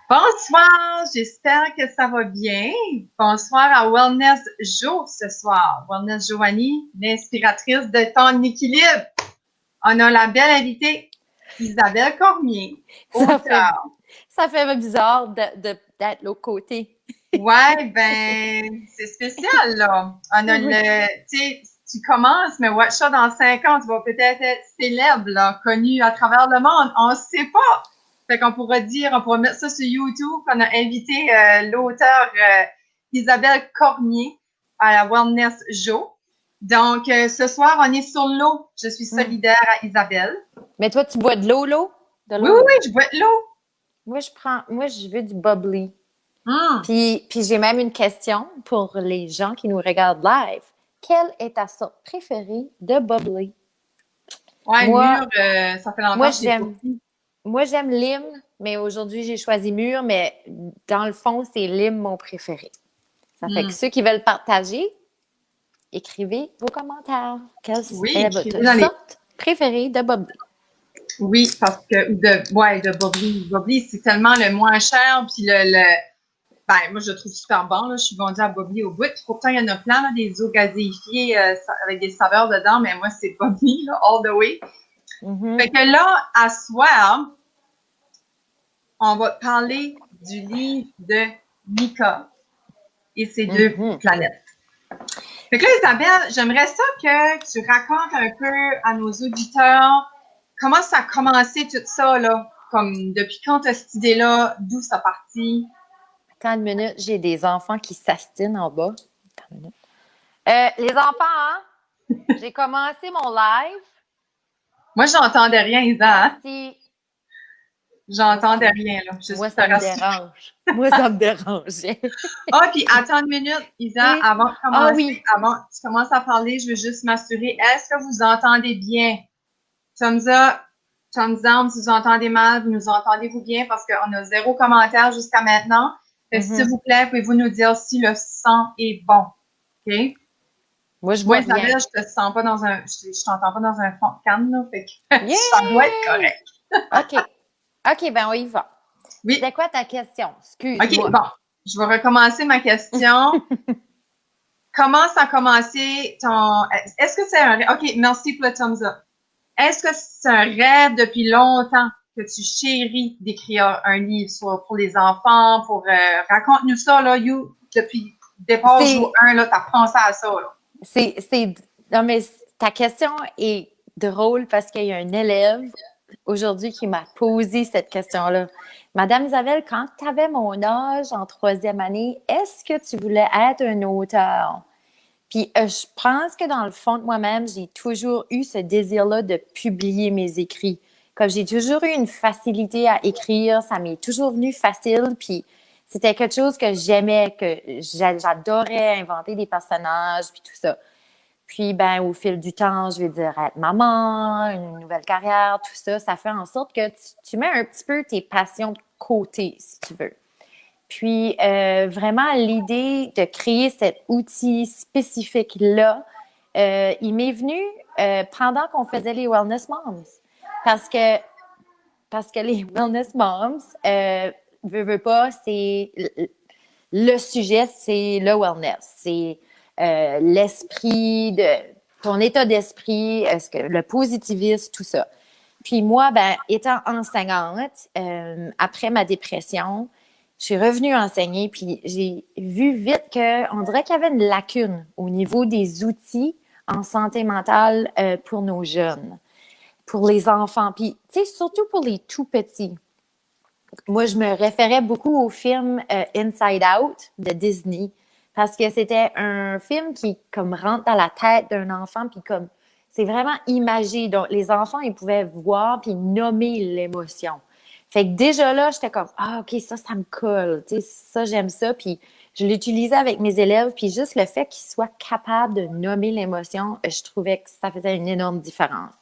Bonsoir, j'espère que ça va bien. Bonsoir à Wellness Jo ce soir. Wellness Joanie, l'inspiratrice de ton équilibre. On a la belle invitée Isabelle Cormier, Ça fait, auteure. ça fait bizarre d'être l'autre côté. Ouais, ben, c'est spécial, là. On a Oui. tu sais, tu commences, mais watch ça dans 5 ans, tu vas peut-être être célèbre, là, connu à travers le monde. On ne sait pas. Fait qu'on pourra dire, on pourra mettre ça sur YouTube, qu'on a invité l'auteur Isabelle Cormier à la Wellness Jo. Donc, ce soir, on est sur l'eau. Je suis Mm. solidaire à Isabelle. Mais toi, tu bois de l'eau, l'eau? De Oui, l'eau, oui, l'eau. oui, je bois de l'eau. Moi, je veux du bubbly. Hum. Puis j'ai même une question pour les gens qui nous regardent live. Quelle est ta sorte préférée de bubbly? Ouais, Moi, mûr, ça fait longtemps moi, que je l'ai pas j'aime, pris. moi, j'aime lime, mais aujourd'hui, j'ai choisi mûr, mais dans le fond, c'est lime mon préféré. Ça fait que Hum. ceux qui veulent partager, écrivez vos commentaires. Quelle Oui, est écrivez votre dans les. sorte préférée de bubbly? Oui, parce que, de Bobby. Bobby, c'est tellement le moins cher, puis ben, moi, je le trouve super bon, là. Je suis vendue à Bobby au bout. Pourtant, il y en a plein, là, des eaux gazéifiées, avec des saveurs dedans, mais moi, c'est Bobby, là, all the way. Fait Mhm. que là, à soir, on va parler du livre de Mika et ses deux Mhm. planètes. Fait que là, Isabelle, j'aimerais ça que tu racontes un peu à nos auditeurs comment ça a commencé tout ça, là. Comme depuis quand t'as cette idée-là, d'où ça parti? Attends une minute, j'ai des enfants qui s'astinent en bas. Attends une minute. Les enfants, hein? J'ai commencé mon live. Moi, j'entendais rien, Isa, hein? Si. Moi, J'entendais rien, là, juste moi, pour te ça me rassurer. dérange. Moi, ça me dérange. Ah, puis attends une minute, Isa, Oui. avant de Ah commencer, oui. avant que tu commences à parler, je veux juste m'assurer, est-ce que vous entendez bien? Thumbs up, thumbs down si vous entendez mal, vous nous entendez-vous bien parce qu'on a zéro commentaire jusqu'à maintenant. Fait que s'il Mhm. vous plaît, pouvez-vous nous dire si le son est bon? OK? Moi, je Moi, vois rien. Isabelle, je te sens pas dans je t'entends pas dans un fond de canne, là, fait que ça doit être Yay! correct. OK. OK, ben on y va. Oui. C'était quoi ta question? OK, Excuse-moi. bon. Je vais recommencer ma question. Comment ça a commencé ton. Est-ce que c'est un. OK, merci pour le thumbs up. Est-ce que c'est un rêve depuis longtemps que tu chéris d'écrire un livre pour les enfants, raconte-nous ça, là, You, depuis départ jour C'est, 1, là, t'as pensé à ça, là. c'est, non, mais ta question est drôle parce qu'il y a un élève aujourd'hui qui m'a posé cette question-là. Madame Isabelle, quand tu avais mon âge en troisième année, est-ce que tu voulais être un auteur? Puis je pense que dans le fond de moi-même, j'ai toujours eu ce désir-là de publier mes écrits. Comme j'ai toujours eu une facilité à écrire, ça m'est toujours venu facile, puis c'était quelque chose que j'aimais, que j'adorais inventer des personnages, puis tout ça. Puis, ben, au fil du temps, je vais dire être maman, une nouvelle carrière, tout ça, ça fait en sorte que tu mets un petit peu tes passions de côté, si tu veux. Puis, vraiment, l'idée de créer cet outil spécifique-là, il m'est venu pendant qu'on faisait les Wellness Moms. Parce que, parce que les Wellness Moms, veux pas, c'est le sujet, c'est le wellness. C'est l'esprit, ton état d'esprit, est-ce que le positivisme, tout ça. Puis moi, ben, étant enseignante, après ma dépression, je suis revenue enseigner, puis j'ai vu vite qu'on dirait qu'il y avait une lacune au niveau des outils en santé mentale pour nos jeunes, pour les enfants, puis tu sais, surtout pour les tout petits. Moi, je me référais beaucoup au film Inside Out de Disney parce que c'était un film qui comme rentre dans la tête d'un enfant puis comme c'est vraiment imagé. Donc les enfants ils pouvaient voir puis nommer l'émotion. Fait que déjà là, j'étais comme ah OK, ça me colle, tu sais ça j'aime ça puis je l'utilisais avec mes élèves puis juste le fait qu'ils soient capables de nommer l'émotion, je trouvais que ça faisait une énorme différence.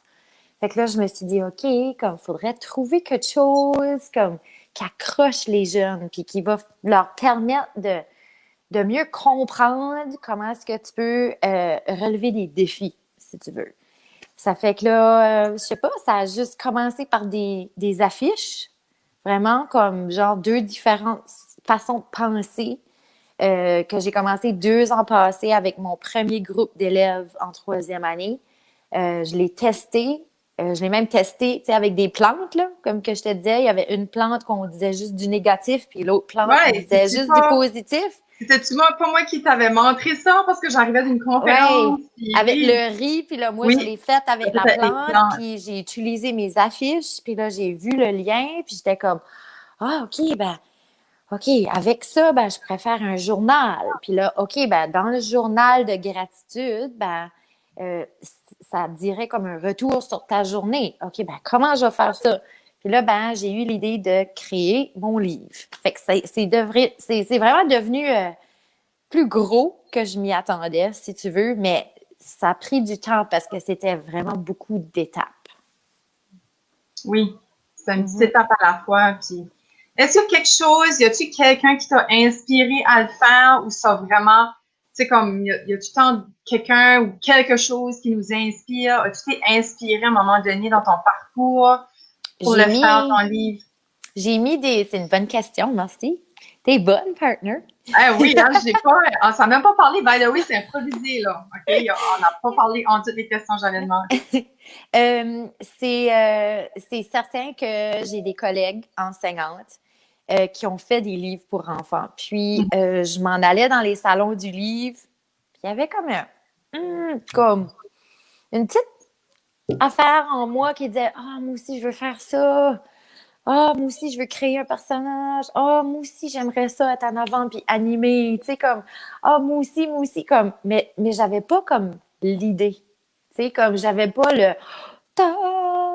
Fait que là, je me suis dit, OK, comme faudrait trouver quelque chose comme qui accroche les jeunes, puis qui va leur permettre de mieux comprendre comment est-ce que tu peux relever des défis, si tu veux. Ça fait que là, je sais pas, ça a juste commencé par des affiches. vraiment comme genre deux différentes façons de penser que j'ai commencé 2 ans passés avec mon premier groupe d'élèves en 3e année. Je l'ai testé. Je l'ai même testé, tu sais, avec des plantes, là, comme que je te disais. Il y avait une plante qu'on disait juste du négatif, puis l'autre plante, on Ouais, disait c'est-tu juste du pas, positif. c'était-tu moi, pas moi qui t'avais montré ça parce que j'arrivais d'une Ouais, conférence, puis avec oui, le riz, puis là, moi, je oui, l'ai fait avec la peut-être les plante, plantes. puis j'ai utilisé mes affiches, puis là, j'ai vu le lien, puis j'étais comme, ah, OK, avec ça, ben, je préfère un journal. Puis là, OK, ben, dans le journal de gratitude, ben, ça dirait comme un retour sur ta journée. OK, ben, comment je vais faire ça? Puis là, ben, j'ai eu l'idée de créer mon livre. Fait que c'est vraiment devenu plus gros que je m'y attendais, si tu veux, mais ça a pris du temps parce que c'était vraiment beaucoup d'étapes. Oui, c'est une petite Mhm. étape à la fois. Puis, est-ce qu'il y a quelque chose, y a-tu quelqu'un qui t'a inspiré à le faire ou ça vraiment, tu sais, comme, y a-tu tant quelqu'un ou quelque chose qui nous inspire? As-tu été inspiré à un moment donné dans ton parcours pour J'ai le faire, mis, ton livre? j'ai mis c'est une bonne question, merci. T'es bonne, partner. Eh oui, hein, j'ai pas, ça n'a même pas parlé, by the way, c'est improvisé, là. OK? On n'a pas parlé en toutes les questions que j'allais demander. C'est certain que j'ai des collègues enseignantes qui ont fait des livres pour enfants. Puis, je m'en allais dans les salons du livre, puis il y avait comme une petite affaire en moi qui disait ah, moi aussi, je veux faire ça. Ah, moi aussi, je veux créer un personnage. Ah, moi aussi, j'aimerais ça être en avant puis animer. Tu sais, comme, ah, moi aussi, comme, mais j'avais pas comme l'idée. Tu sais, comme, j'avais pas le, ta,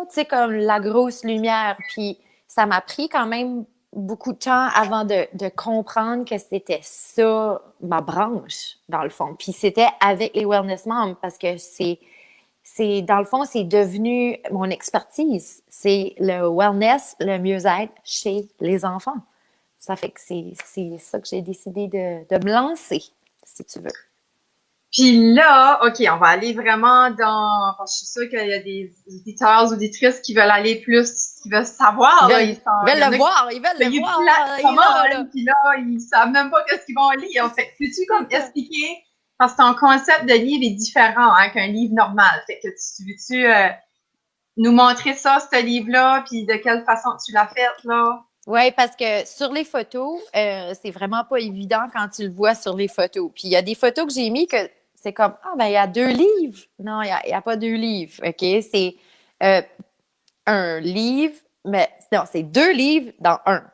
tu sais, comme la grosse lumière. Puis ça m'a pris quand même beaucoup de temps avant de comprendre que c'était ça, ma branche, dans le fond. Puis c'était avec les Wellness Moms parce que dans le fond, c'est devenu mon expertise. C'est le wellness, le mieux-être chez les enfants. Ça fait que c'est ça que j'ai décidé de me lancer, si tu veux. Puis là, OK, on va aller vraiment dans, parce que je suis sûre qu'il y a des auditeurs, auditrices qui veulent aller plus, qui veulent savoir, là, Ils il y veulent en le a qui voir, ils veulent le payent voir. plus la Il est là, commande, là. puis là, ils savent même pas qu'est-ce qu'ils vont lire. Fait que peux-tu C'est comme ça. expliquer, parce que ton concept de livre est différent, hein, qu'un livre normal. Fait que tu veux-tu nous montrer ça, ce livre-là, puis de quelle façon tu l'as fait, là? Oui, parce que sur les photos, c'est vraiment pas évident quand tu le vois sur les photos. Puis il y a des photos que j'ai mis que c'est comme, ah, ben il y a 2 livres. Non, il y a pas 2 livres, OK? C'est euh, un livre, mais non, c'est 2 livres dans un.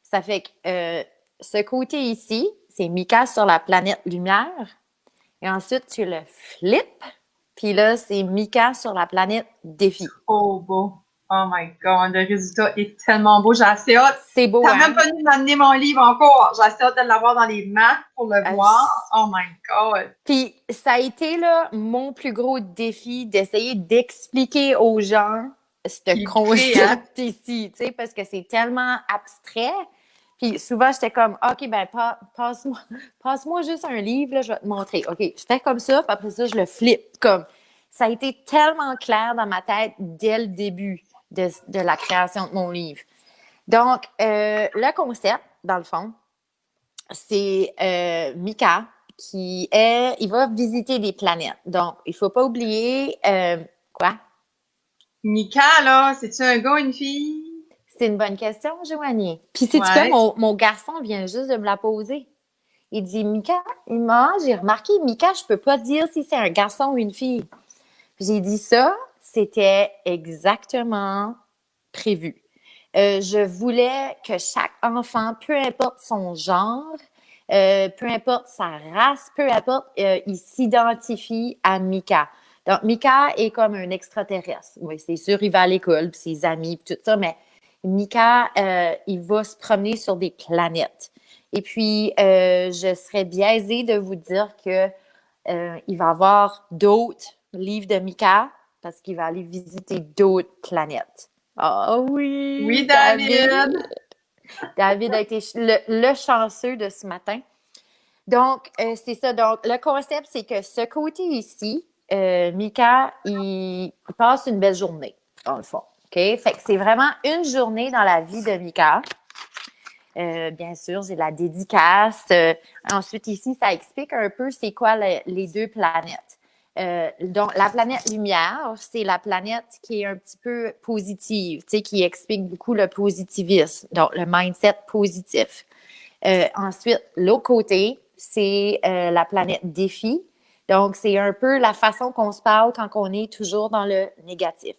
Ça fait que ce côté ici, c'est Mika sur la planète Lumière. Et ensuite, tu le flippes. Puis là, c'est Mika sur la planète Défi. Oh, beau. Oh my God, le résultat est tellement beau. J'ai assez hâte. C'est beau, T'as même hein? pas dû m'amener mon livre encore. J'ai assez hâte de l'avoir dans les mains pour le Euh, voir. Oh my God. Puis ça a été là mon plus gros défi d'essayer d'expliquer aux gens ce Qui le crée, hein? concept ici, tu sais, parce que c'est tellement abstrait. Puis souvent, j'étais comme, OK, ben passe-moi juste un livre, là, je vais te montrer. OK, je fais comme ça, puis après ça, je le flippe. Comme, ça a été tellement clair dans ma tête dès le début de la création de mon livre. Donc, le concept, dans le fond, c'est Mika il va visiter des planètes. Donc, il faut pas oublier, quoi? Mika, là, c'est-tu un gars ou une fille? C'est une bonne question, Joanie. Puis, sais-tu quoi? Ouais. Mon garçon vient juste de me la poser. Il dit, Mika, j'ai remarqué, Mika, je peux pas dire si c'est un garçon ou une fille. Puis j'ai dit ça, c'était exactement prévu. Je voulais que chaque enfant, peu importe son genre, peu importe sa race, peu importe, il s'identifie à Mika. Donc, Mika est comme un extraterrestre. Oui, c'est sûr, il va à l'école, puis ses amis, puis tout ça, mais Mika, il va se promener sur des planètes. Et puis, je serais biaisée de vous dire que il va avoir d'autres livres de Mika parce qu'il va aller visiter d'autres planètes. Ah Oui, oui, David! David. David a été le chanceux de ce matin. Donc, c'est ça. Donc, le concept, c'est que ce côté ici, Mika, il passe une belle journée, dans le fond. Fait que c'est vraiment une journée dans la vie de Mika. Bien sûr, j'ai la dédicace. Ensuite, ici, ça explique un peu c'est quoi les deux planètes. Donc, la planète lumière, c'est la planète qui est un petit peu positive, tu sais, qui explique beaucoup le positivisme, donc le mindset positif. Ensuite, l'autre côté, c'est la planète défi. Donc, c'est un peu la façon qu'on se parle quand on est toujours dans le négatif.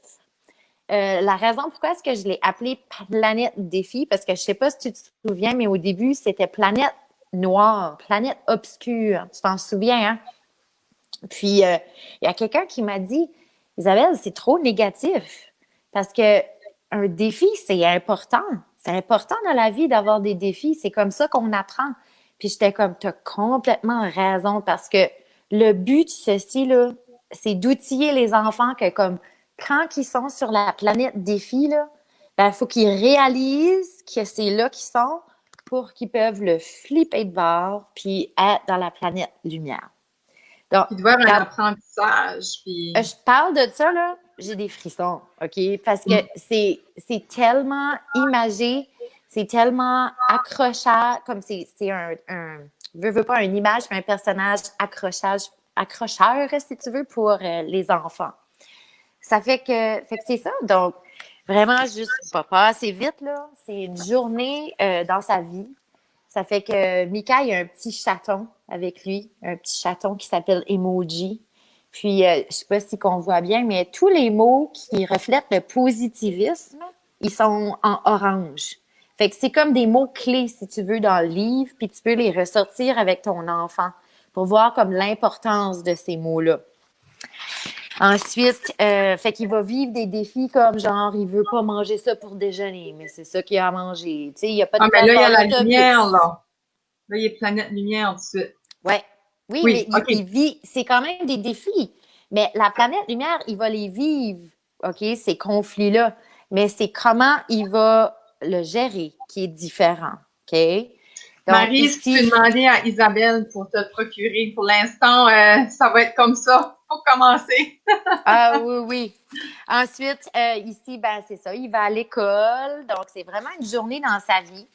La raison pourquoi est-ce que je l'ai appelée planète défi, parce que je sais pas si tu te souviens, mais au début, c'était planète noire, planète obscure. Tu t'en souviens, hein? Puis, il y a quelqu'un qui m'a dit, Isabelle, c'est trop négatif. Parce que un défi, c'est important. C'est important dans la vie d'avoir des défis. C'est comme ça qu'on apprend. Puis j'étais comme, t'as complètement raison parce que le but de ceci, là, c'est d'outiller les enfants que comme quand ils sont sur la planète défi, là, ben, il faut qu'ils réalisent que c'est là qu'ils sont pour qu'ils peuvent le flipper de bord puis être dans la planète lumière. Donc, Puis de voir un quand apprentissage, puis... je parle de ça, là, j'ai des frissons, OK? Parce que c'est tellement imagé, c'est tellement accrocheur, comme c'est veux pas une image, mais un personnage accrocheur, si tu veux, pour les enfants. Ça fait que c'est ça. Donc, vraiment, juste pas assez vite, là. C'est une journée dans sa vie. Ça fait que Mika, il y a un petit chaton avec lui, un petit chaton qui s'appelle Emoji. Puis, je sais pas si qu'on voit bien, mais tous les mots qui reflètent le positivisme, ils sont en orange. Fait que c'est comme des mots clés, si tu veux, dans le livre, puis tu peux les ressortir avec ton enfant pour voir comme l'importance de ces mots-là. Ensuite, fait qu'il va vivre des défis comme genre, il veut pas manger ça pour déjeuner, mais c'est ça qu'il a à manger. Tu sais, il y a pas de Ah, mais place là, il y dans a la l'autobus. lumière, là. Là, il y a planète lumière tout de suite. Ouais. Oui, mais Oui, OK. il vit, c'est quand même des défis. Mais la planète lumière, il va les vivre, OK, ces conflits-là. Mais c'est comment il va le gérer qui est différent, OK? Donc, Marie, si tu peux ici, demander à Isabelle pour te le procurer, pour l'instant, ça va être comme ça pour commencer. ah oui, oui. Ensuite, ici, ben c'est ça, il va à l'école. Donc, c'est vraiment une journée dans sa vie.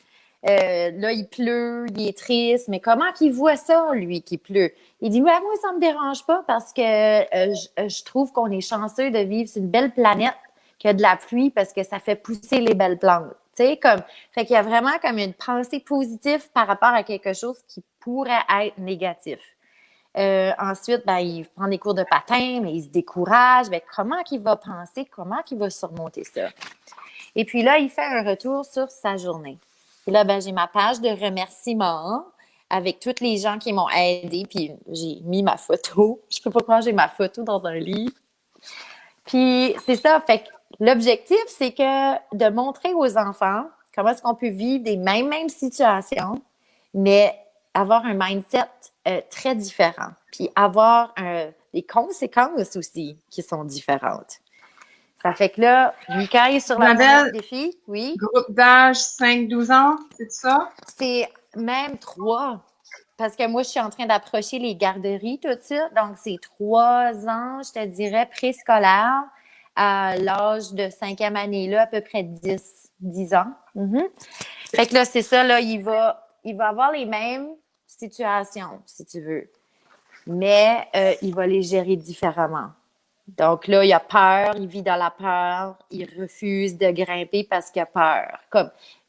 Là, il pleut, il est triste, mais comment qu'il voit ça, lui, qu'il pleut? Il dit, ouais, moi, ça me dérange pas parce que je trouve qu'on est chanceux de vivre sur une belle planète qui a de la pluie parce que ça fait pousser les belles plantes. Tu sais, comme, fait qu'il y a vraiment comme une pensée positive par rapport à quelque chose qui pourrait être négatif. Ensuite, ben, il prend des cours de patin, mais il se décourage. Ben, comment qu'il va penser, comment qu'il va surmonter ça? Et puis là, il fait un retour sur sa journée. Et là, ben, j'ai ma page de remerciements avec tous les gens qui m'ont aidé. Puis j'ai mis ma photo. Je peux pas croire que j'ai ma photo dans un livre. Puis c'est ça. Fait que l'objectif, c'est que de montrer aux enfants comment est-ce qu'on peut vivre des mêmes situations, mais avoir un mindset très différent. Puis avoir des conséquences aussi qui sont différentes. Ça fait que là, Mika est sur la planète Isabelle, défi, oui. groupe d'âge 5-12 ans, c'est ça? C'est même 3. Parce que moi, je suis en train d'approcher les garderies tout de suite. Donc, c'est 3 ans, je te dirais, préscolaire à l'âge de 5e année, là, à peu près 10 ans. Mhm. Fait que là, c'est ça, là, il va avoir les mêmes situations, si tu veux. Mais il va les gérer différemment. Donc là, il a peur, il vit dans la peur, il refuse de grimper parce qu'il a peur.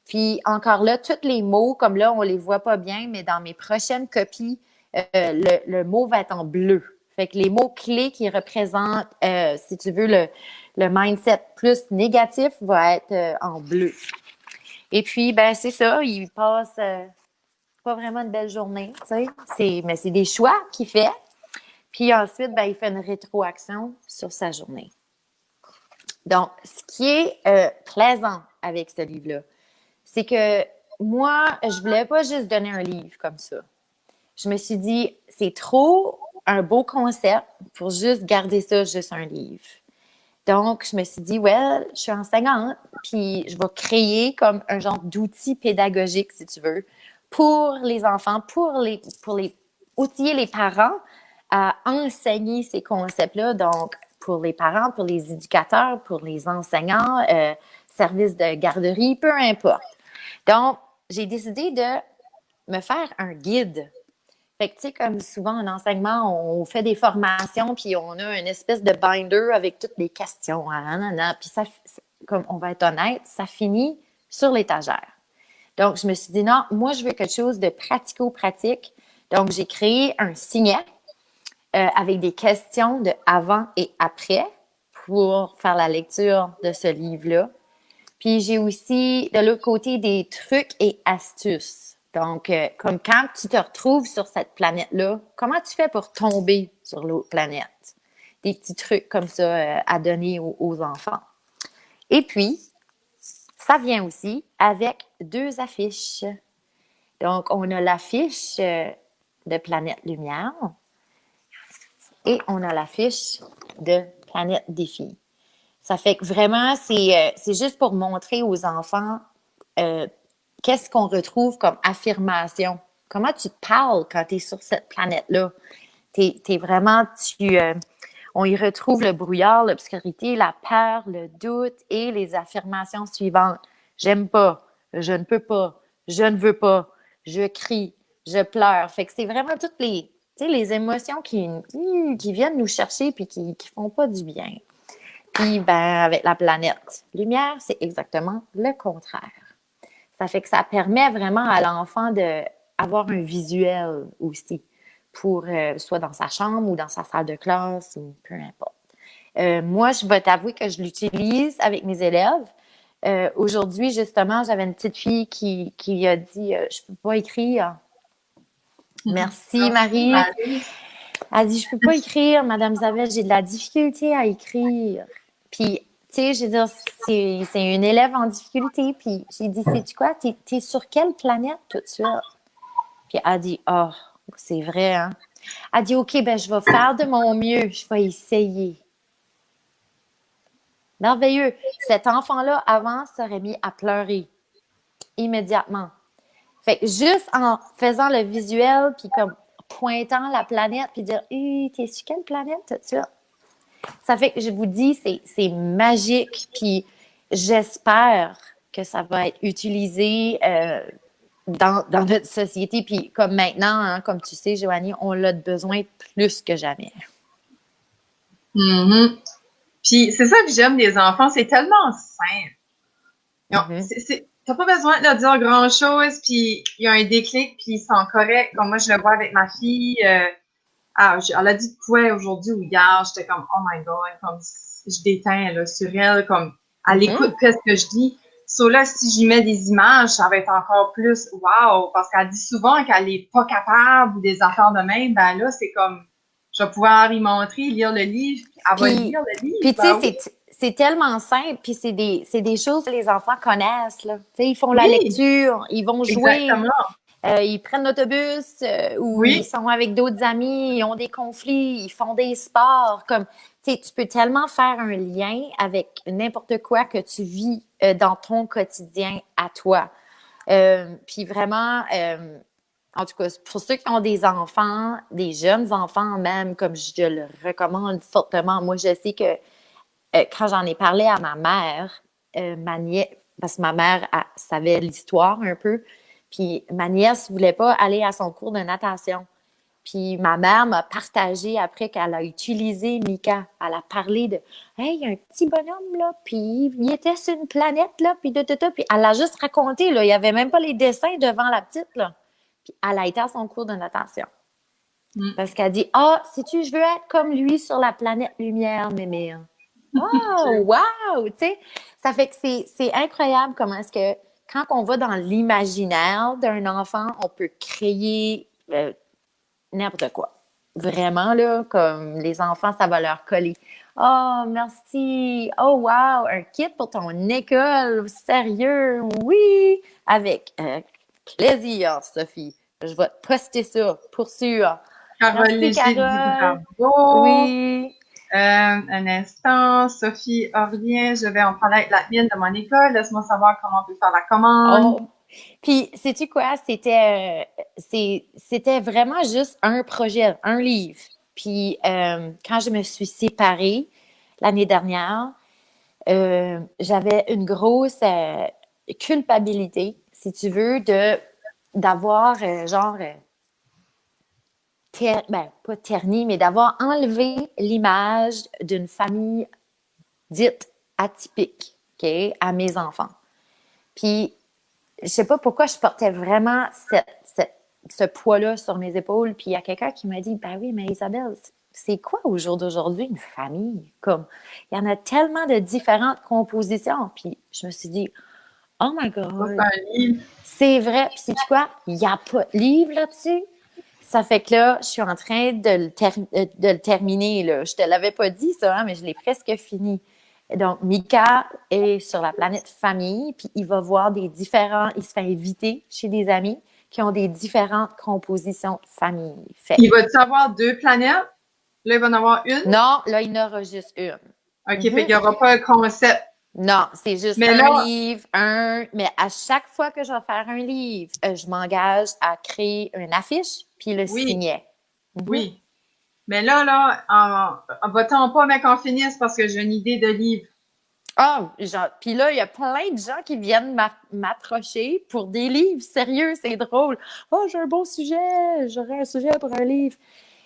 Puis encore là, tous les mots, comme là, on les voit pas bien, mais dans mes prochaines copies, le mot va être en bleu. Fait que les mots clés qui représentent, si tu veux, le mindset plus négatif va être en bleu. Et puis, ben c'est ça, il passe pas vraiment une belle journée, tu sais. Mais c'est des choix qu'il fait. Puis ensuite, ben, il fait une rétroaction sur sa journée. Donc, ce qui est plaisant avec ce livre-là, c'est que moi, je voulais pas juste donner un livre comme ça. Je me suis dit, c'est trop un beau concept pour juste garder ça juste un livre. Donc, je me suis dit, ouais, je suis enseignante, puis je vais créer comme un genre d'outil pédagogique, si tu veux, pour les enfants, pour les outiller les parents à enseigner ces concepts-là. Donc, pour les parents, pour les éducateurs, pour les enseignants, services de garderie, peu importe. Donc, j'ai décidé de me faire un guide. Fait que, tu sais, comme souvent en enseignement, on fait des formations, puis on a une espèce de binder avec toutes les questions. Puis ça, comme on va être honnête, ça finit sur l'étagère. Donc, je me suis dit, non, moi, je veux quelque chose de pratico-pratique. Donc, j'ai créé un signet avec des questions de avant et après pour faire la lecture de ce livre-là. Puis, j'ai aussi, de l'autre côté, des trucs et astuces. Donc, comme quand tu te retrouves sur cette planète-là, comment tu fais pour tomber sur l'autre planète? Des petits trucs comme ça à donner aux enfants. Et puis, ça vient aussi avec 2 affiches. Donc, on a l'affiche de Planète Lumière et on a l'affiche de Planète Défi. Ça fait que vraiment, c'est juste pour montrer aux enfants qu'est-ce qu'on retrouve comme affirmation. Comment tu te parles quand tu es sur cette planète-là? T'es vraiment, on y retrouve le brouillard, l'obscurité, la peur, le doute et les affirmations suivantes. J'aime pas, je ne peux pas, je ne veux pas, je crie, je pleure. Fait que c'est vraiment toutes les émotions qui viennent nous chercher puis qui font pas du bien. Puis, avec la planète lumière, c'est exactement le contraire. Ça fait que ça permet vraiment à l'enfant d'avoir un visuel aussi, pour soit dans sa chambre ou dans sa salle de classe ou peu importe. Moi, je vais t'avouer que je l'utilise avec mes élèves. Aujourd'hui, justement, j'avais une petite fille qui a dit je peux pas écrire. Merci, Marie. Elle a dit je peux pas écrire, Madame Isabelle, j'ai de la difficulté à écrire. Puis, tu sais, je veux dire, c'est une élève en difficulté. Puis, j'ai dit, sais-tu quoi? T'es sur quelle planète tout de suite? Puis, elle a dit, oh, c'est vrai, hein? Elle a dit, OK, je vais faire de mon mieux. Je vais essayer. Merveilleux. Cet enfant-là, avant, serait mis à pleurer immédiatement. Fait que juste en faisant le visuel, puis comme pointant la planète, puis dire, t'es sur quelle planète tout de suite? Ça fait que je vous dis, c'est magique. Puis j'espère que ça va être utilisé dans notre société. Puis comme maintenant, hein, comme tu sais, Joanie, on l'a besoin plus que jamais. Mm-hmm. Puis c'est ça que j'aime des enfants, c'est tellement simple. T'as pas besoin de leur dire grand-chose, puis il y a un déclic, puis ils sont corrects. Comme moi, je le vois avec ma fille. Elle a dit quoi aujourd'hui ou hier, j'étais comme oh my god, comme je déteins là, sur elle, comme elle écoute ce que je dis. Là, si j'y mets des images, ça va être encore plus wow, parce qu'elle dit souvent qu'elle est pas capable ou des affaires de même, là, c'est comme je vais pouvoir y montrer, lire le livre, puis elle va lire le livre. Puis tu sais, c'est tellement simple, puis c'est des choses que les enfants connaissent, là. Tu sais, ils font la lecture, ils vont jouer. Ils prennent l'autobus ou ils sont avec d'autres amis, ils ont des conflits, ils font des sports. Comme, tu sais, tu peux tellement faire un lien avec n'importe quoi que tu vis dans ton quotidien à toi. Puis vraiment, en tout cas, pour ceux qui ont des enfants, des jeunes enfants même, comme je le recommande fortement, moi, je sais que quand j'en ai parlé à ma mère, parce que ma mère savait l'histoire un peu, puis ma nièce voulait pas aller à son cours de natation. Puis ma mère m'a partagé après qu'elle a utilisé Mika. Elle a parlé de « Hey, il y a un petit bonhomme, là, puis il était sur une planète, là, puis puis elle a juste raconté, là, il n'y avait même pas les dessins devant la petite, là. Puis elle a été à son cours de natation. Parce qu'elle dit « Ah, sais-tu, je veux être comme lui sur la planète Lumière, mémé. » Oh, wow! Tu sais, ça fait que c'est incroyable comment est-ce que quand on va dans l'imaginaire d'un enfant, on peut créer n'importe quoi. Vraiment, là, comme les enfants, ça va leur coller. Oh, merci! Oh, wow! Un kit pour ton école! Sérieux? Oui! Avec plaisir, Sophie. Je vais te poster ça, pour sûr. Merci, Carole. Bravo! Oui! Un instant, Sophie revient. Je vais en parler avec l'admin de mon école. Laisse-moi savoir comment on peut faire la commande. Oh. Puis, sais-tu quoi? C'était vraiment juste un projet, un livre. Puis, quand je me suis séparée, l'année dernière, j'avais une grosse culpabilité, si tu veux, d'avoir pas terni, mais d'avoir enlevé l'image d'une famille dite atypique, OK, à mes enfants. Puis, je sais pas pourquoi je portais vraiment ce poids-là sur mes épaules. Puis, il y a quelqu'un qui m'a dit, ben oui, mais Isabelle, c'est quoi au jour d'aujourd'hui une famille? Comme, il y en a tellement de différentes compositions. Puis, je me suis dit, oh my God, c'est vrai. Puis, sais-tu quoi? Il n'y a pas de livre là-dessus. Ça fait que là, je suis en train de le terminer, là. Je te l'avais pas dit, ça, hein, mais je l'ai presque fini. Donc, Mika est sur la planète famille, puis il va voir il se fait inviter chez des amis qui ont des différentes compositions de famille. Il va-tu avoir 2 planètes? Là, il va en avoir une? Non, là, il n'aura juste une. OK, fait qu'il n'y aura pas un concept. Non, c'est juste Mais un là, livre, mais à chaque fois que je vais faire un livre, je m'engage à créer une affiche puis le oui, signer. oui. Mais va-t-on pas, mec, qu'on finisse parce que j'ai une idée de livre. Ah, puis là, il y a plein de gens qui viennent m'approcher pour des livres. Sérieux, c'est drôle. Oh, j'ai un bon sujet, j'aurais un sujet pour un livre.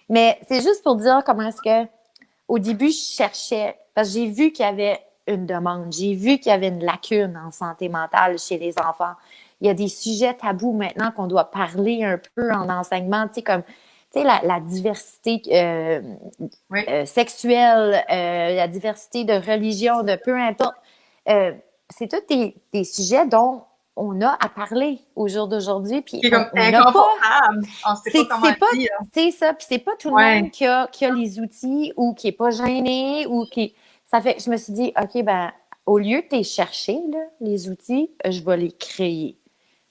Mais c'est juste pour dire comment est-ce que, au début, je cherchais, parce que j'ai vu qu'il y avait une demande, j'ai vu qu'il y avait une lacune en santé mentale chez les enfants. Il y a des sujets tabous maintenant qu'on doit parler un peu en enseignement, tu sais, comme, tu sais, la diversité Oui. sexuelle, la diversité de religion, de peu importe. C'est tous des sujets dont on a à parler au jour d'aujourd'hui, puis C'est comme on n'a pas. inconfortable. On sait pas comment C'est pas, dire. c'est ça, puis c'est pas tout le Ouais. monde qui a les outils ou qui est pas gêné ou qui. Ça fait que je me suis dit, OK, ben, au lieu de les chercher, là, les outils, je vais les créer.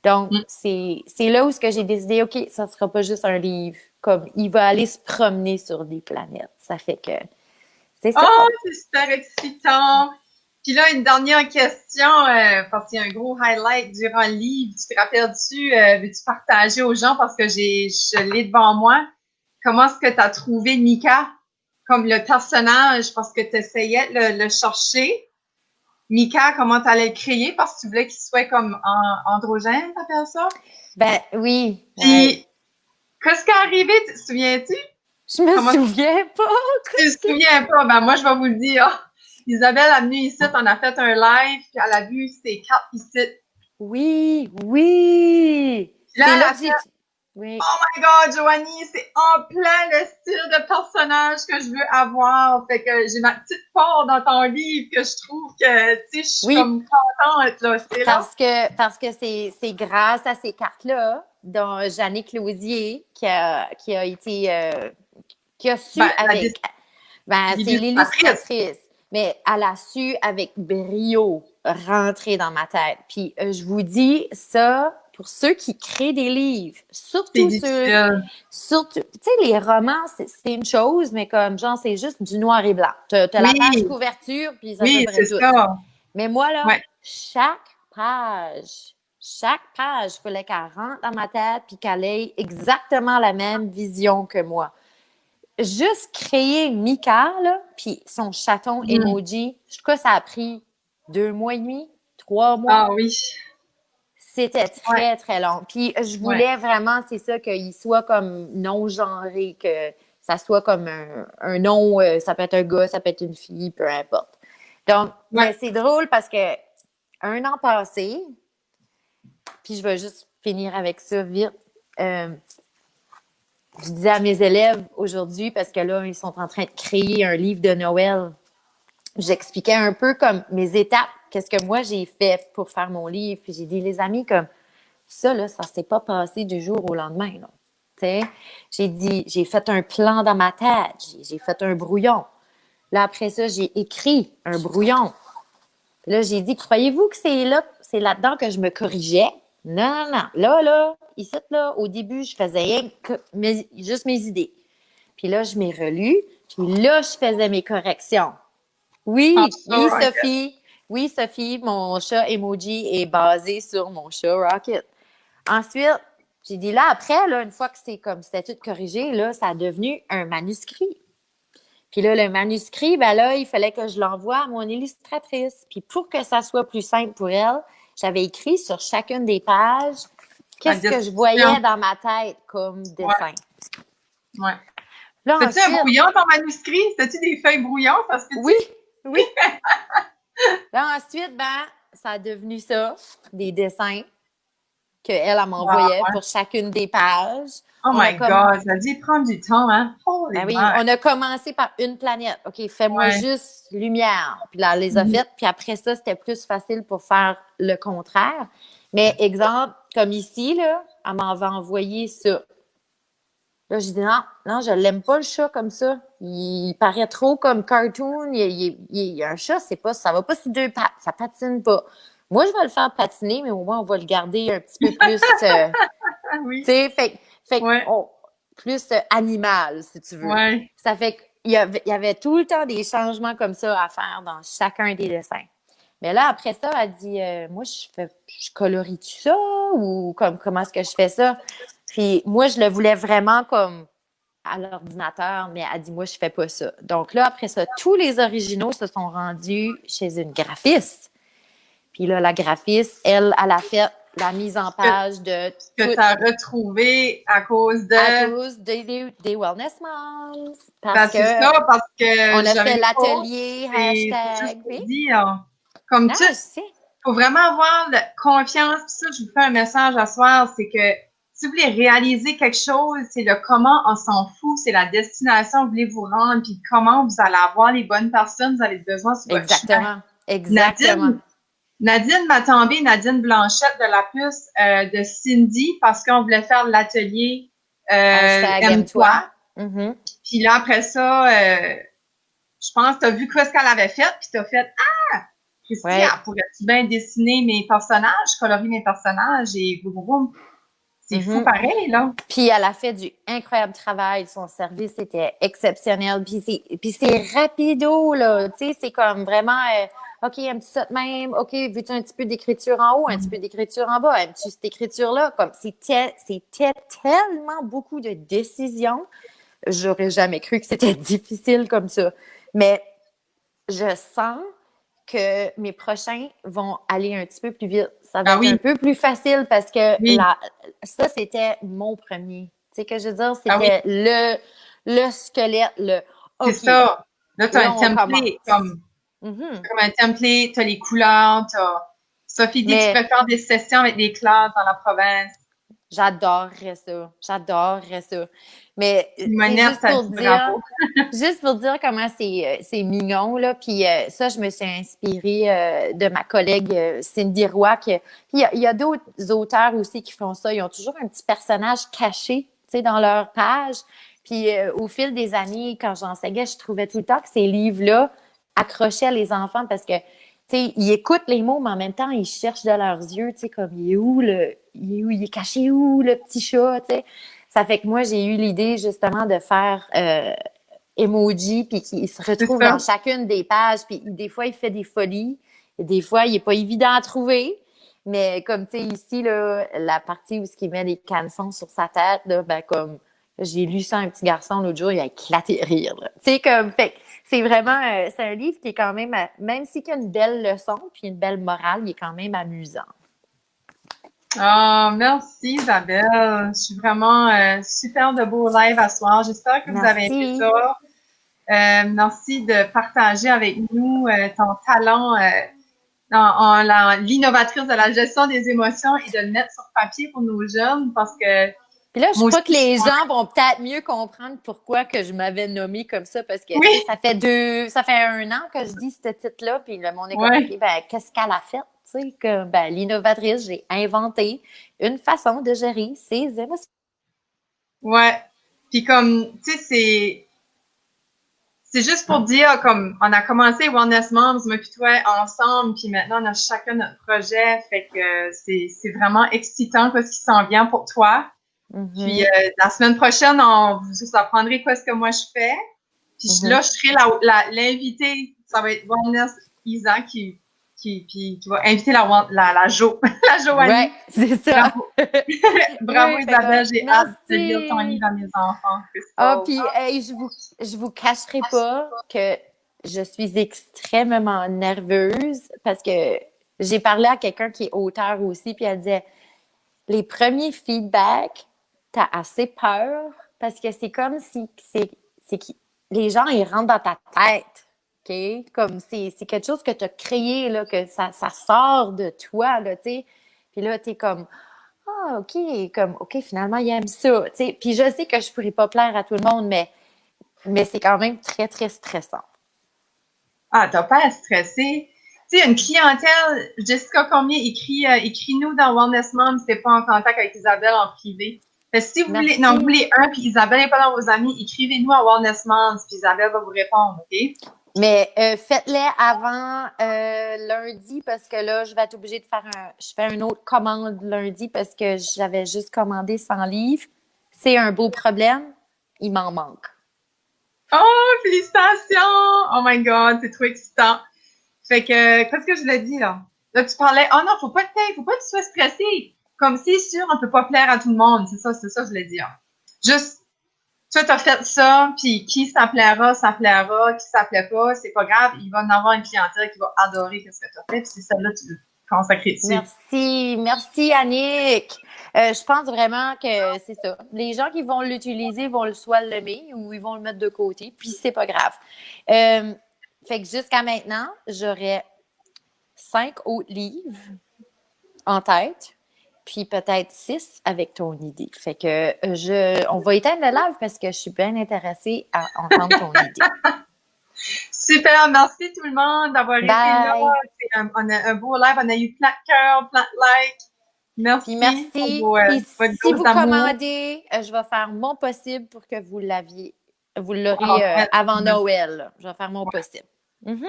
Donc, Mm. c'est là où ce que j'ai décidé, OK, ça sera pas juste un livre, comme il va aller se promener sur des planètes. Ça fait que c'est ça. Oh, c'est super excitant. Puis là, une dernière question, parce qu'il y a un gros highlight durant le livre. Tu te rappelles-tu, veux-tu partager aux gens parce que je l'ai devant moi. Comment est-ce que tu as trouvé Mika comme le personnage parce que tu essayais de le chercher? Mika, comment tu allais le créer parce que tu voulais qu'il soit comme androgène, t'appelles ça? Ben oui, ouais. Puis, qu'est-ce qui est arrivé? Tu te souviens-tu? Je me Comment souviens pas. tu te souviens pas? Ben, moi, je vais vous le dire. Isabelle a venu ici, on a fait un live, puis elle a vu ses cartes ici. Oui, oui. Puis là, C'est elle là a que fait j'ai. Oui. Oh my God, Joanie, c'est en plein le style de personnage que je veux avoir. Fait que j'ai ma petite part dans ton livre que je trouve que, tu sais, je suis Oui, comme contente, là. C'est là. parce que c'est grâce à ces cartes-là, dont Jannick Closier, qui a été qui a su Ben, avec c'est l'illustratrice. l'illustratrice, mais elle a su avec brio rentrer dans ma tête. Puis je vous dis ça pour ceux qui créent des livres, C'est surtout difficile. tu sais, les romans, c'est une chose, mais comme genre, c'est juste du noir et blanc. T'as la page Oui, couverture, puis c'est à peu oui, près c'est tout. ça. Mais moi, là, Ouais. chaque page, il fallait qu'elle rentre dans ma tête puis qu'elle ait exactement la même vision que moi. Juste créer Mika, là, puis son chaton Mm. emoji, je crois que ça a pris 2 mois et demi, 3 mois. Ah oui. C'était Ouais, très, très long. Puis je ouais, voulais vraiment, c'est ça, qu'il soit comme non-genré, que ça soit comme un nom, ça peut être un gars, ça peut être une fille, peu importe. Donc, ouais. mais c'est drôle parce que un an passé, puis je vais juste finir avec ça vite. euh, je disais à mes élèves aujourd'hui, parce que là, ils sont en train de créer un livre de Noël. J'expliquais un peu comme mes étapes, qu'est-ce que moi j'ai fait pour faire mon livre. Puis j'ai dit, les amis, comme ça, là, ça s'est pas passé du jour au lendemain. Là. T'sais? J'ai dit, j'ai fait un plan dans ma tête, j'ai fait un brouillon. Là, après ça, j'ai écrit un brouillon. Puis là, j'ai dit, croyez-vous que c'est là-dedans que je me corrigeais? Non, non, non. Là, ici, là, au début, je faisais rien que juste mes idées. Puis là, je m'ai relu. Puis là, je faisais mes corrections. I'm Oui, so oui, Rocket. Sophie. Oui, Sophie, mon chat emoji est basé sur mon chat Rocket. Ensuite, j'ai dit là, après, là, une fois que c'était tout corrigé, là, ça a devenu un manuscrit. Puis là, le manuscrit, ben là, il fallait que je l'envoie à mon illustratrice. Puis pour que ça soit plus simple pour elle, j'avais écrit sur chacune des pages La qu'est-ce que je description. voyais dans ma tête comme dessin. Ouais. Là, C'était-tu un ensuite, brouillon, ton manuscrit? C'était-tu des feuilles brouillon? Ça se oui, fait-tu? oui. Là, ensuite, ben, ça a devenu ça, des dessins qu'elle m'envoyait Wow. pour chachune des pages. Oh On a my comme God, ça a dû prendre du temps, hein? Holy Ben oui, my. on a commencé par une planète. OK, fais-moi Ouais. juste lumière. Puis là, elle les a Mhm. faites. Puis après ça, c'était plus facile pour faire le contraire. Mais exemple, comme ici, là, elle m'avait envoyé ça. Là, je dis non, non, je l'aime pas le chat comme ça. Il paraît trop comme cartoon. Il y a un chat, c'est pas, ça va pas sur deux pattes, ça patine pas. Moi, je vais le faire patiner, mais au moins, on va le garder un petit peu plus, Ah oui. tu sais, fait Ouais. plus animal, si tu veux. Ouais. Ça fait qu'il y avait tout le temps des changements comme ça à faire dans chacun des dessins. Mais là, après ça, elle dit, moi, je colorie-tu ça ou comment est-ce que je fais ça? Puis moi, je le voulais vraiment comme à l'ordinateur, mais elle dit, moi, je fais pas ça. Donc là, après ça, tous les originaux se sont rendus chez une graphiste. Puis là, la graphiste, elle a fait la mise en page de Que tout tu as retrouvé à cause de. à cause des Wellness Moms. Parce Ben, que c'est ça, parce que on a j'avais fait une coach, l'atelier c'est juste hashtag. pour Oui. dire, comme Non, tu je sais. faut vraiment avoir confiance. Puis ça, je vous fais un message à soir, c'est que si vous voulez réaliser quelque chose, c'est le comment, on s'en fout, c'est la destination où vous voulez vous rendre, puis comment vous allez avoir les bonnes personnes, vous avez besoin sur votre chemin. Exactement. Exactement. Nadine m'a tombé, Nadine Blanchette de la puce de Cindy, parce qu'on voulait faire l'atelier Hashtag Aime-toi. aime-toi. Mhm. Puis là, après ça, je pense que tu as vu quoi ce qu'elle avait fait, puis tu as fait Christy, Ouais. pourrais-tu bien dessiner mes personnages, colorier mes personnages et boum, boum, boum. C'est fou Mhm. pareil, là. Puis elle a fait du incroyable travail. Son service était exceptionnel. Puis c'est rapido, là. Tu sais, c'est comme vraiment, OK, aimes-tu ça de même? OK, veux-tu un petit peu d'écriture en haut, un petit peu d'écriture en bas? Aimes-tu cette écriture-là? Comme c'était tellement beaucoup de décisions. J'aurais jamais cru que c'était difficile comme ça. Mais je sens que mes prochains vont aller un petit peu plus vite. Ça va Ah être un oui, peu plus facile parce que oui, ça, c'était mon premier. Tu sais, que je veux dire, ah oui, c'était le squelette, c'est OK, ça. Là, tu as un là, on template, commence. Mhm. comme un template, tu as les couleurs, tu as... Sophie dit que tu Mais peux faire des sessions avec des classes dans la province. j'adorerais ça. J'adorerais ça. Mais, c'est Simonette, ça dit bravo. juste pour dire comment c'est mignon, là. Puis ça, je me suis inspirée de ma collègue Cindy Roy. Puis il y a d'autres auteurs aussi qui font ça. Ils ont toujours un petit personnage caché, tu sais, dans leur page. Puis au fil des années, quand j'enseignais, je trouvais tout le temps que ces livres-là accrochaient les enfants parce que tu sais, ils écoutent les mots, mais en même temps, ils cherchent de leurs yeux, tu sais, comme il est caché où le petit chat, tu sais. Ça fait que moi, j'ai eu l'idée justement de faire emoji, puis qu'il se C'est retrouve ça. dans chacune des pages, puis des fois, il fait des folies, et des fois, il est pas évident à trouver. Mais comme tu sais, ici, là, la partie où il met des cançons sur sa tête, là, ben comme j'ai lu ça à un petit garçon l'autre jour, il a éclaté de rire. Tu sais, comme fait c'est vraiment c'est un livre qui est quand même même s'il y a une belle leçon puis une belle morale, il est quand même amusant. Ah, merci Isabelle. Je suis vraiment super de beau live à soir. J'espère que vous avez aimé Merci. ça. Merci de partager avec nous ton talent l'innovatrice de la gestion des émotions et de le mettre sur papier pour nos jeunes parce que Puis là, je moi aussi, crois que les gens vont peut-être mieux comprendre pourquoi que je m'avais nommée comme ça, parce que, tu sais, oui, ça fait 1 an que je dis ce titre-là, puis le monde est comme, ouais, OK, ben, qu'est-ce qu'elle a fait? Tu sais, que, ben, l'innovatrice, j'ai inventé une façon de gérer ses émotions. ouais. Puis comme, tu sais, c'est juste pour dire, comme, on a commencé Wellness Moms, moi puis toi, ensemble, puis maintenant, on a chacun notre projet, fait que c'est vraiment excitant quoi, ce qui s'en vient pour toi. Puis Mhm, la semaine prochaine, vous apprendrez quoi ce que moi je fais. Puis mhm. là, je serai l'invité. Ça va être Wellness Isa qui qui va inviter la Jo, la Joanie. Ouais, c'est ça. Bravo, bravo Oui, Isabelle, j'ai hâte de lire ton merci. livre à mes enfants, Ah, Crystal. puis hey, je vous cacherai pas que je suis extrêmement nerveuse parce que j'ai parlé à quelqu'un qui est auteur aussi, puis elle disait les premiers feedbacks, t'as assez peur parce que c'est comme si les gens ils rentrent dans ta tête, ok? Comme c'est quelque chose que t'as créé là, que ça sort de toi là, tu sais. Puis là t'es comme ah, OK, comme, OK, finalement, il aime ça. Tu sais. Puis je sais que je pourrais pas plaire à tout le monde, mais c'est quand même très, très stressant. Ah, t'as pas à stresser. Tu sais, une clientèle, Jessica Cormier écrit-nous dans Wellness Mom si t'es pas en contact avec Isabelle en privé. Fait que si vous voulez, non, vous Merci. voulez un, puis Isabelle n'est pas dans vos amis, écrivez-nous à Wellness Moms, puis Isabelle va vous répondre, OK? Mais faites-les avant lundi parce que là, je vais être obligée de je fais une autre commande lundi parce que j'avais juste commandé 100 livres. C'est un beau problème. Il m'en manque. Oh, félicitations! Oh my God, c'est trop excitant. Fait que, qu'est-ce que je l'ai dit, là? Là, tu parlais, oh non, faut pas que tu sois stressé. Comme c'est sûr, on peut pas plaire à tout le monde. C'est ça, je l'ai dit, hein. Juste, toi, t'as fait ça, puis qui ça plaira, qui ça plaît pas, c'est pas grave, il va en avoir une clientèle qui va adorer ce que t'as fait, puis c'est celle-là que tu veux consacrer dessus. Merci, merci Annick. Je pense vraiment que c'est ça. Les gens qui vont l'utiliser vont soit l'aimer ou ils vont le mettre de côté, puis c'est pas grave. Fait que jusqu'à maintenant, j'aurais 5 autres livres en tête, puis peut-être 6 avec ton idée. Fait que on va éteindre le live parce que je suis bien intéressée à entendre ton idée. Super, merci tout le monde d'avoir été là. Bye! On a un beau live, on a eu plein de cœurs, plein de likes. Puis Merci merci. pour Puis votre si dose vous d'amour. commandez, je vais faire mon possible pour que vous Wow, l'auriez avant merci. Noël. Je vais faire mon possible. Mhm.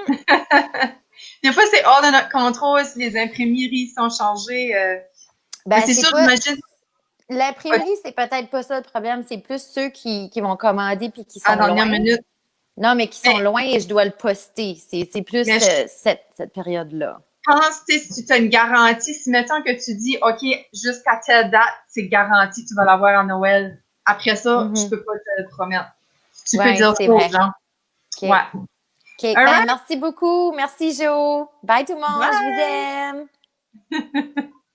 Des fois, c'est hors de notre contrôle si les imprimeries sont changées. Mais Ben, c'est c'est sûr, pas. j'imagine, L'imprimerie, c'est peut-être pas ça le problème. C'est plus ceux qui vont commander puis qui à sont la dernière loin. minute. Non, mais qui sont Mais, loin et je dois le poster. C'est plus mais je cette période-là. pense, tu sais, si tu as une garantie, si mettons que tu dis, OK, jusqu'à telle date, c'est garanti, tu vas l'avoir en Noël. Après ça, je Mhm. peux pas te le promettre. Tu peux Oui, dire c'est ça aux vrai. gens. OK. Ouais. OK. All Ben, right. merci beaucoup. Merci, Jo. Bye tout le monde. Je vous Bye. aime.